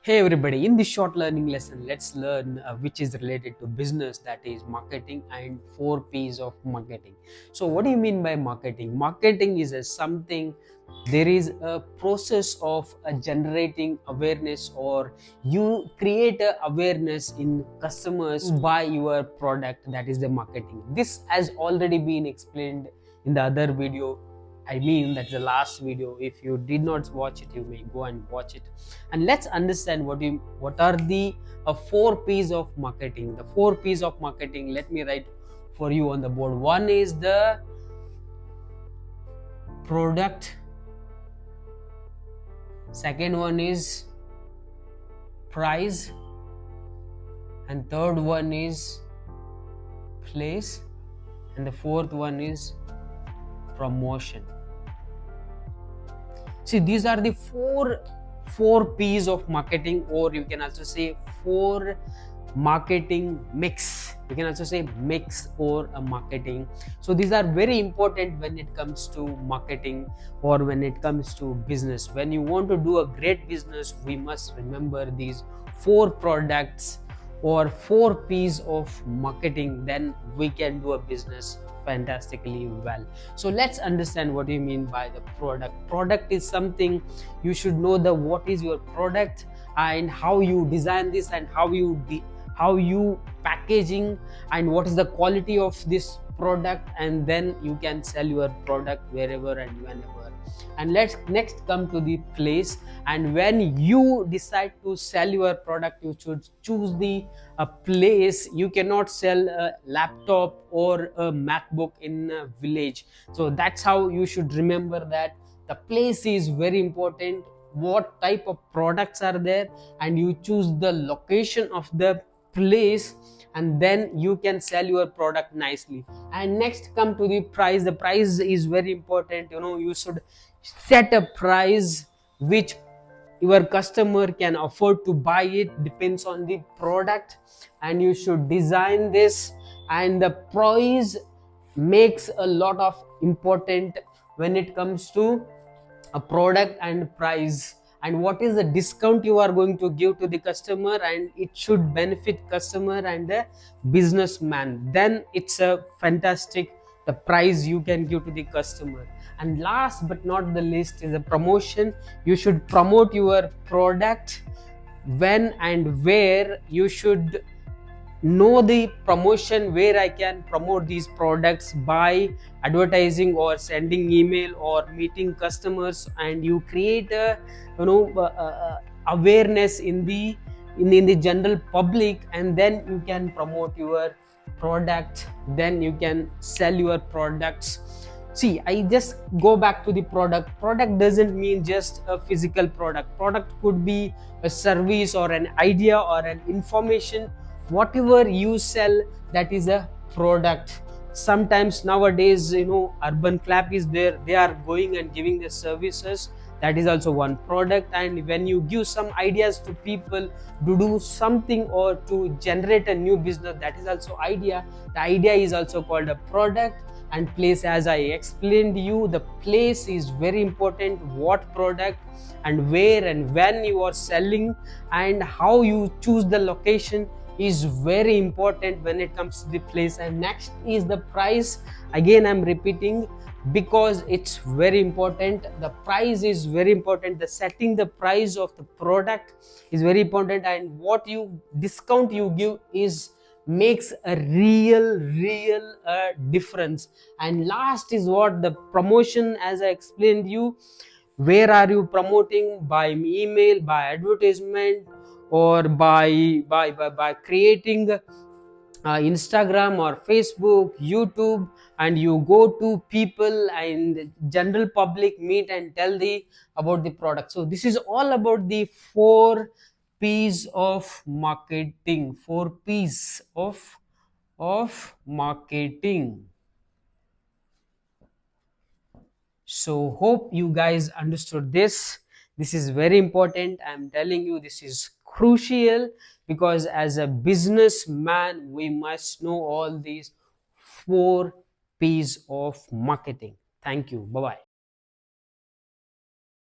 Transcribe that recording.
Hey everybody, in this short learning lesson, let's learn which is related to business, that is marketing, and 4 P's of marketing. So, what do you mean by marketing? Marketing is something, there is a process of generating awareness, or you create a awareness in customers to buy your product, that is the marketing. This has already been explained in the other video. I mean, that's the last video. If you did not watch it, you may go and watch it. And let's understand what are the 4 P's of marketing. The 4 P's of marketing, let me write for you on the board. One is the product, second one is price, and third one is place, and the fourth one is promotion. See, these are the four P's of marketing, or you can also say 4 marketing mix. You can also say mix or a marketing. So these are very important when it comes to marketing or when it comes to business. When you want to do a great business, we must remember these 4 products or 4 P's of marketing, then we can do a business fantastically well. So let's understand what you mean by the product is something you should know the what is your product and how you design this and how you packaging and what is the quality of this product, and then you can sell your product wherever and whenever. And let's next come to the place. And when you decide to sell your product, you should choose the place. You cannot sell a laptop or a MacBook in a village. So that's how you should remember that the place is very important, what type of products are there, and you choose the location of the place, and then you can sell your product nicely. And next come to the price. The price is very important. You should set a price which your customer can afford to buy. It depends on the product, and you should design this. And the price makes a lot of important when it comes to a product and price, and what is the discount you are going to give to the customer, and it should benefit customer and the businessman. Then it's a fantastic the price you can give to the customer. And last but not the least is the promotion. You should promote your product. When and where you should know the promotion, where I can promote these products by advertising or sending email or meeting customers, and you create a awareness in the general public, and then you can promote your product, then you can sell your products. See, I just go back to the product doesn't mean just a physical product could be a service or an idea or an information. Whatever you sell, that is a product. Sometimes nowadays, Urban Clap is there, they are going and giving the services, that is also one product. And when you give some ideas to people to do something or to generate a new business, that is also idea. The idea is also called a product. And place, as I explained you, the place is very important, what product and where and when you are selling, and how you choose the location is very important when it comes to the place. And next is the price. Again, I'm repeating because it's very important. The price is very important. The setting the price of the product is very important, and what you discount you give is makes a real difference. And last is what the promotion, as I explained you. Where are you promoting? By email, by advertisement, or by creating Instagram or Facebook, YouTube, and you go to people and general public, meet and tell about the product. So this is all about the 4 P's of marketing. 4 P's of marketing. So hope you guys understood this. This is very important. I'm telling you, this is crucial, because as a businessman we must know all these 4 P's of marketing. Thank you. Bye bye.